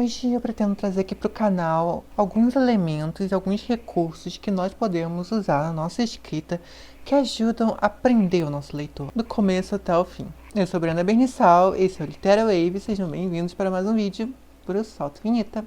Hoje eu pretendo trazer aqui para o canal alguns elementos e alguns recursos que nós podemos usar na nossa escrita que ajudam a prender o nosso leitor, do começo até o fim. Eu sou Brenda Bernissal, esse é o Litera Wave, sejam bem-vindos para mais um vídeo por Eu Solto Vinheta.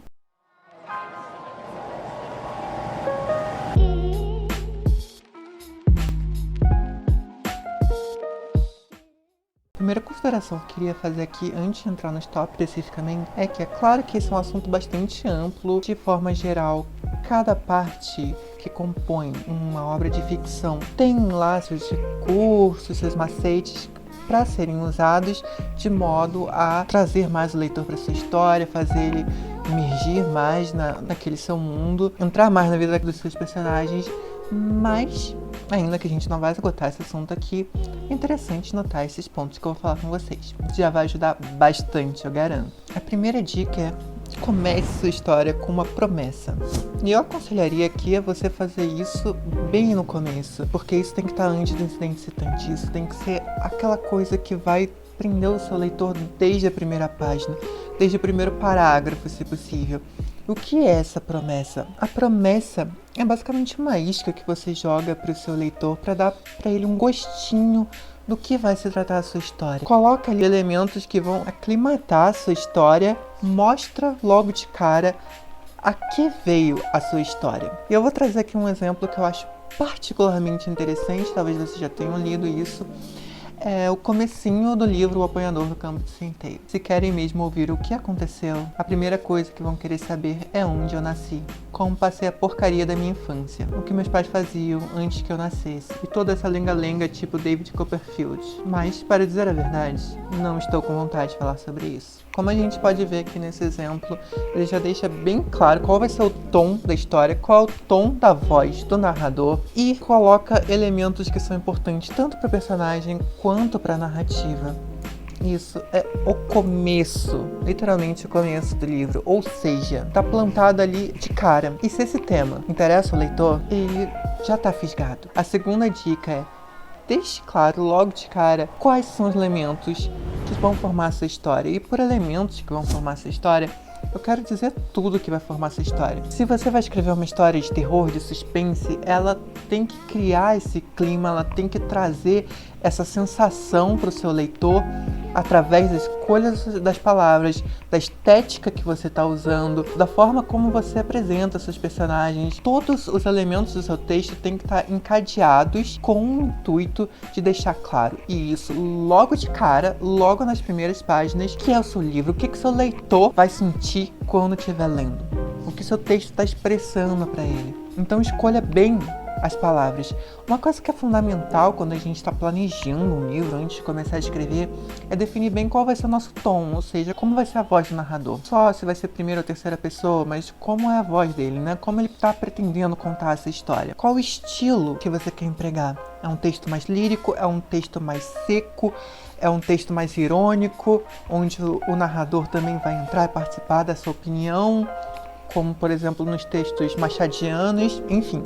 A primeira consideração que eu queria fazer aqui, antes de entrar nos tópicos especificamente, é que é claro que esse é um assunto bastante amplo. De forma geral, cada parte que compõe uma obra de ficção tem lá seus recursos, seus macetes para serem usados de modo a trazer mais o leitor para sua história, fazer ele emergir mais naquele seu mundo, entrar mais na vida dos seus personagens. Mas, ainda que a gente não vai esgotar esse assunto aqui, é interessante notar esses pontos que eu vou falar com vocês. Já vai ajudar bastante, eu garanto. A primeira dica é: comece sua história com uma promessa. E eu aconselharia aqui a você fazer isso bem no começo, porque isso tem que estar antes do incidente citante. Isso tem que ser aquela coisa que vai prender o seu leitor desde a primeira página, desde o primeiro parágrafo, se possível. O que é essa promessa? A promessa é basicamente uma isca que você joga para o seu leitor para dar para ele um gostinho do que vai se tratar a sua história. Coloca ali elementos que vão aclimatar a sua história, mostra logo de cara a que veio a sua história. E eu vou trazer aqui um exemplo que eu acho particularmente interessante, talvez vocês já tenham lido isso. É o comecinho do livro O Apanhador do Campo de Centeio. Se querem mesmo ouvir o que aconteceu, a primeira coisa que vão querer saber é onde eu nasci, como passei a porcaria da minha infância, o que meus pais faziam antes que eu nascesse, e toda essa lenga-lenga tipo David Copperfield. Mas, para dizer a verdade, não estou com vontade de falar sobre isso. Como a gente pode ver aqui nesse exemplo, ele já deixa bem claro qual vai ser o tom da história, qual é o tom da voz do narrador, e coloca elementos que são importantes tanto para o personagem quanto para a narrativa. Isso é o começo, literalmente o começo do livro, ou seja, tá plantado ali de cara. E se esse tema interessa o leitor, ele já tá fisgado. A segunda dica é: deixe claro logo de cara quais são os elementos que vão formar essa história. E por elementos que vão formar essa história, eu quero dizer tudo que vai formar essa história. Se você vai escrever uma história de terror, de suspense, ela tem que criar esse clima, ela tem que trazer essa sensação para o seu leitor através da escolha das palavras, da estética que você está usando, da forma como você apresenta seus personagens. Todos os elementos do seu texto têm que estar encadeados com o intuito de deixar claro, e isso logo de cara, logo nas primeiras páginas, que é o seu livro, o que o seu leitor vai sentir quando estiver lendo, o que seu texto está expressando para ele. Então escolha bem as palavras. Uma coisa que é fundamental quando a gente está planejando um livro antes de começar a escrever é definir bem qual vai ser o nosso tom, ou seja, como vai ser a voz do narrador. Só se vai ser primeira ou terceira pessoa, mas como é a voz dele, né? Como ele está pretendendo contar essa história. Qual o estilo que você quer empregar? É um texto mais lírico? É um texto mais seco? É um texto mais irônico, onde o narrador também vai entrar e participar da sua opinião, como por exemplo nos textos machadianos, enfim.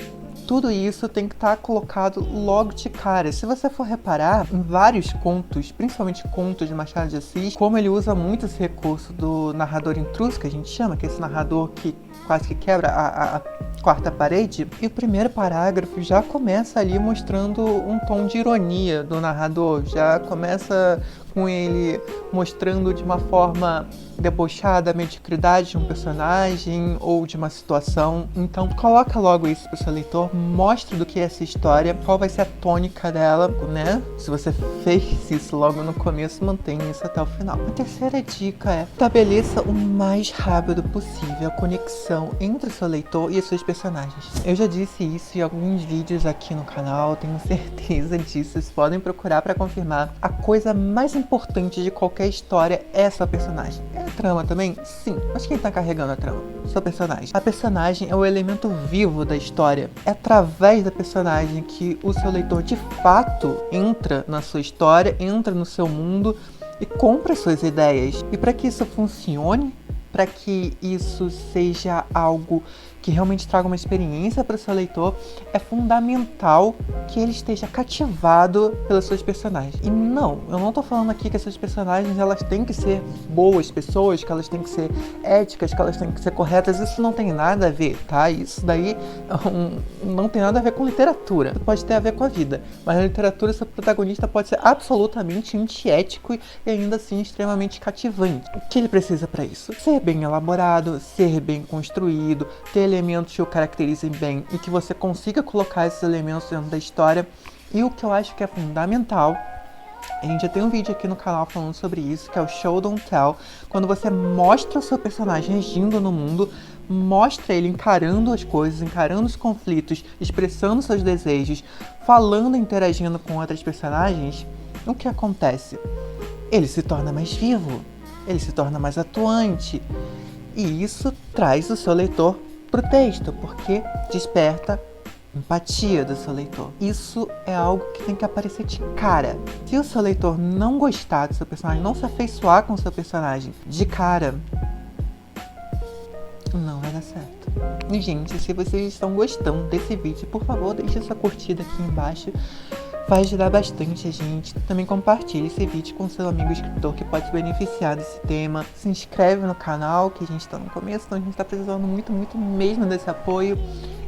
Tudo isso tem que estar colocado logo de cara. Se você for reparar, em vários contos, principalmente contos de Machado de Assis, como ele usa muito esse recurso do narrador intruso, que a gente chama, que é esse narrador que quase que quebra a quarta parede, e o primeiro parágrafo já começa ali mostrando um tom de ironia do narrador, já começa com ele mostrando de uma forma debochada a mediocridade de um personagem ou de uma situação. Então coloca logo isso para o seu leitor, mostra do que é essa história, qual vai ser a tônica dela, né? Se você fez isso logo no começo, mantenha isso até o final. A terceira dica é: estabeleça o mais rápido possível a conexão entre o seu leitor e os seus personagens. Eu já disse isso em alguns vídeos aqui no canal, tenho certeza disso, vocês podem procurar para confirmar. A coisa mais importante de qualquer história é a sua personagem. É a trama também? Sim, mas quem tá carregando a trama? Sua personagem. A personagem é o elemento vivo da história. É através da personagem que o seu leitor de fato entra na sua história, entra no seu mundo e compra suas ideias. E para que isso funcione, para que isso seja algo que realmente traga uma experiência para o seu leitor, é fundamental que ele esteja cativado pelas suas personagens. E não, eu não tô falando aqui que essas personagens elas têm que ser boas pessoas, que elas têm que ser éticas, que elas têm que ser corretas. Isso não tem nada a ver, tá? Isso daí não tem nada a ver com literatura. Pode ter a ver com a vida, mas na literatura seu protagonista pode ser absolutamente antiético e ainda assim extremamente cativante. O que ele precisa para isso? Ser bem elaborado, ser bem construído, ter elementos que o caracterizem bem e que você consiga colocar esses elementos dentro da história. E o que eu acho que é fundamental, a gente já tem um vídeo aqui no canal falando sobre isso, que é o Show Don't Tell, quando você mostra o seu personagem agindo no mundo, mostra ele encarando as coisas, encarando os conflitos, expressando seus desejos, falando e interagindo com outras personagens. O que acontece? Ele se torna mais vivo, ele se torna mais atuante, e isso traz o seu leitor pro texto, porque desperta empatia do seu leitor. Isso é algo que tem que aparecer de cara. Se o seu leitor não gostar do seu personagem, não se afeiçoar com o seu personagem de cara, não vai dar certo. E, gente, se vocês estão gostando desse vídeo, por favor, deixe sua curtida aqui embaixo. Vai ajudar bastante a gente. Também compartilhe esse vídeo com seu amigo escritor que pode se beneficiar desse tema. Se inscreve no canal, que a gente está no começo, então a gente está precisando muito, muito mesmo desse apoio.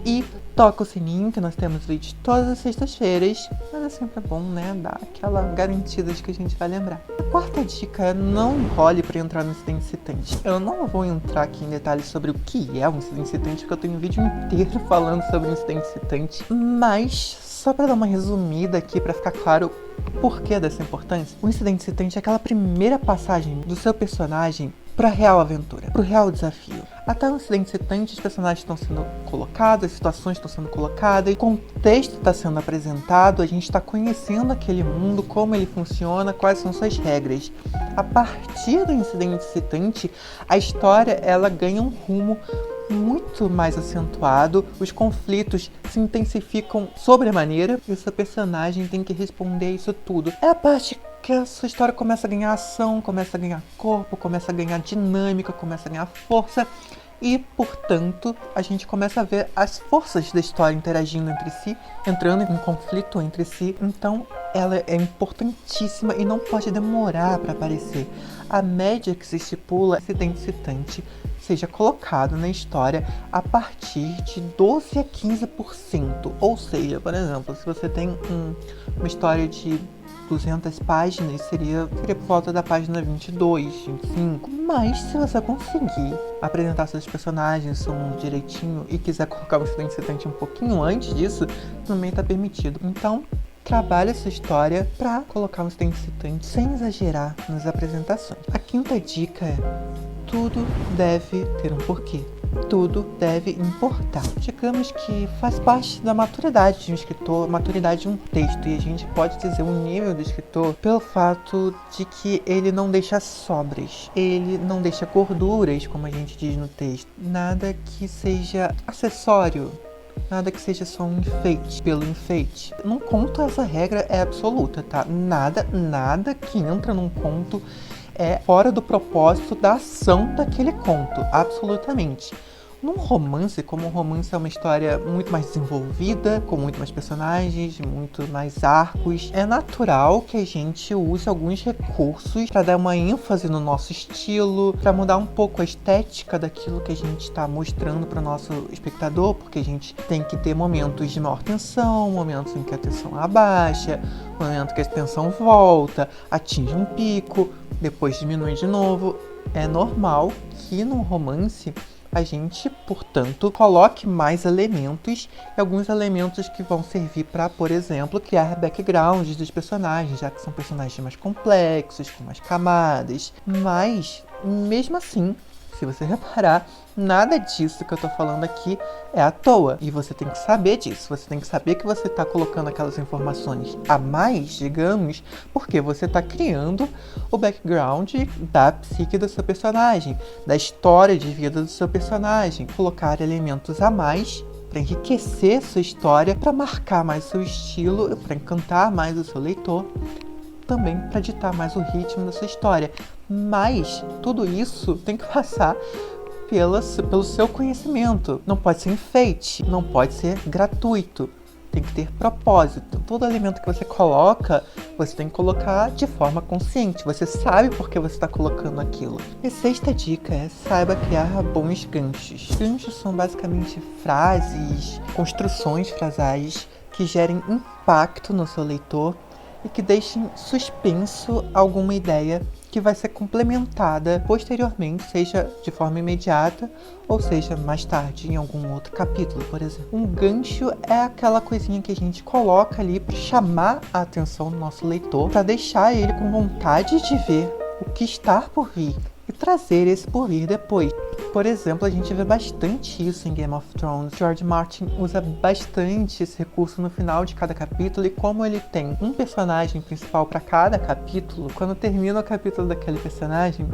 E toca o sininho, que nós temos vídeos todas as sextas-feiras. Mas é sempre bom, né? Dar aquela garantida de que a gente vai lembrar. A quarta dica é: não enrole para entrar no incidente excitante. Eu não vou entrar aqui em detalhes sobre o que é um incidente excitante, porque eu tenho um vídeo inteiro falando sobre o incidente excitante. Mas só para dar uma resumida aqui, para ficar claro o porquê dessa importância, o incidente excitante é aquela primeira passagem do seu personagem para a real aventura, para o real desafio. Até o incidente excitante, os personagens estão sendo colocados, as situações estão sendo colocadas, o contexto está sendo apresentado, a gente está conhecendo aquele mundo, como ele funciona, quais são suas regras. A partir do incidente excitante, a história ela ganha um rumo muito mais acentuado, os conflitos se intensificam sobremaneira e o seu personagem tem que responder a isso tudo. É a parte que a sua história começa a ganhar ação, começa a ganhar corpo, começa a ganhar dinâmica, começa a ganhar força e, portanto, a gente começa a ver as forças da história interagindo entre si, entrando em conflito entre si. Então, ela é importantíssima e não pode demorar para aparecer. A média que se estipula é que o incidente excitante seja colocado na história a partir de 12 a 15%. Ou seja, por exemplo, se você tem uma história de 200 páginas, seria por volta da página 22, 25. Mas se você conseguir apresentar seus personagens, seu mundo direitinho e quiser colocar o incidente excitante um pouquinho antes disso, também está permitido. Então, trabalhe essa história para colocar um incidente excitante sem exagerar nas apresentações. A quinta dica é: tudo deve ter um porquê. Tudo deve importar. Digamos que faz parte da maturidade de um escritor, maturidade de um texto, e a gente pode dizer o nível do escritor pelo fato de que ele não deixa sobras, ele não deixa gorduras, como a gente diz no texto. Nada que seja acessório, nada que seja só um enfeite pelo enfeite. Num conto essa regra é absoluta, tá? Nada que entra num conto é fora do propósito da ação daquele conto, absolutamente. Num romance, como um romance é uma história muito mais desenvolvida, com muito mais personagens, muito mais arcos, é natural que a gente use alguns recursos para dar uma ênfase no nosso estilo, para mudar um pouco a estética daquilo que a gente está mostrando para o nosso espectador, porque a gente tem que ter momentos de maior tensão, momentos em que a tensão abaixa, momentos que a tensão volta, atinge um pico, depois diminui de novo. É normal que num romance a gente, portanto, coloque mais elementos e alguns elementos que vão servir para, por exemplo, criar backgrounds dos personagens, já que são personagens mais complexos, com mais camadas. Mas, mesmo assim, se você reparar, nada disso que eu tô falando aqui é à toa. E você tem que saber disso. Você tem que saber que você tá colocando aquelas informações a mais, digamos, porque você tá criando o background da psique do seu personagem, da história de vida do seu personagem. Colocar elementos a mais para enriquecer sua história, para marcar mais seu estilo, para encantar mais o seu leitor, também para ditar mais o ritmo da sua história. Mas tudo isso tem que passar pelo seu conhecimento. Não pode ser enfeite, não pode ser gratuito. Tem que ter propósito. Todo alimento que você coloca, você tem que colocar de forma consciente. Você sabe por que você está colocando aquilo. E a sexta dica é: saiba criar bons ganchos. Ganchos são basicamente frases, construções frasais que gerem impacto no seu leitor e que deixem suspenso alguma ideia que vai ser complementada posteriormente, seja de forma imediata ou seja mais tarde em algum outro capítulo, por exemplo. Um gancho é aquela coisinha que a gente coloca ali para chamar a atenção do nosso leitor, para deixar ele com vontade de ver o que está por vir e trazer esse por vir depois. Por exemplo, a gente vê bastante isso em Game of Thrones. George Martin usa bastante esse recurso no final de cada capítulo, e como ele tem um personagem principal para cada capítulo, quando termina o capítulo daquele personagem,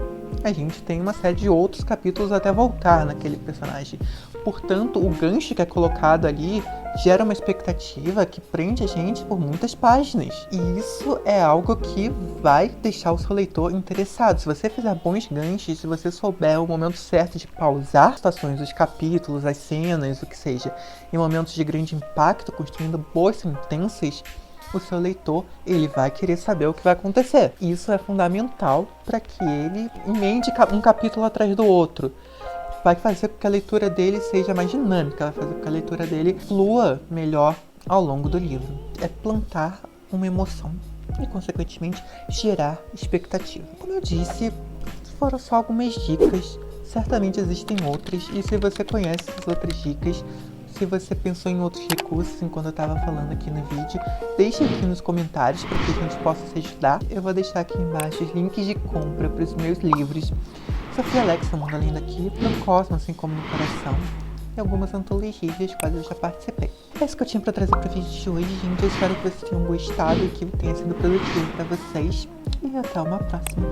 a gente tem uma série de outros capítulos até voltar naquele personagem. Portanto, o gancho que é colocado ali gera uma expectativa que prende a gente por muitas páginas. E isso é algo que vai deixar o seu leitor interessado. Se você fizer bons ganchos, se você souber o momento certo de pausar as situações, os capítulos, as cenas, o que seja, em momentos de grande impacto, construindo boas sentenças, o seu leitor, ele vai querer saber o que vai acontecer. Isso é fundamental para que ele emende um capítulo atrás do outro. Vai fazer com que a leitura dele seja mais dinâmica, vai fazer com que a leitura dele flua melhor ao longo do livro. É plantar uma emoção e, consequentemente, gerar expectativa. Como eu disse, foram só algumas dicas, certamente existem outras, e se você conhece essas outras dicas, se você pensou em outros recursos enquanto eu estava falando aqui no vídeo, deixe aqui nos comentários para que a gente possa se ajudar. Eu vou deixar aqui embaixo os links de compra para os meus livros Sofia Alexa, Mundo Além Daqui, No Cosmo, Assim Como no Coração, e algumas antologias das quais eu já participei. É isso que eu tinha para trazer para o vídeo de hoje, gente. Eu espero que vocês tenham gostado e que tenha sido produtivo para vocês. E até uma próxima.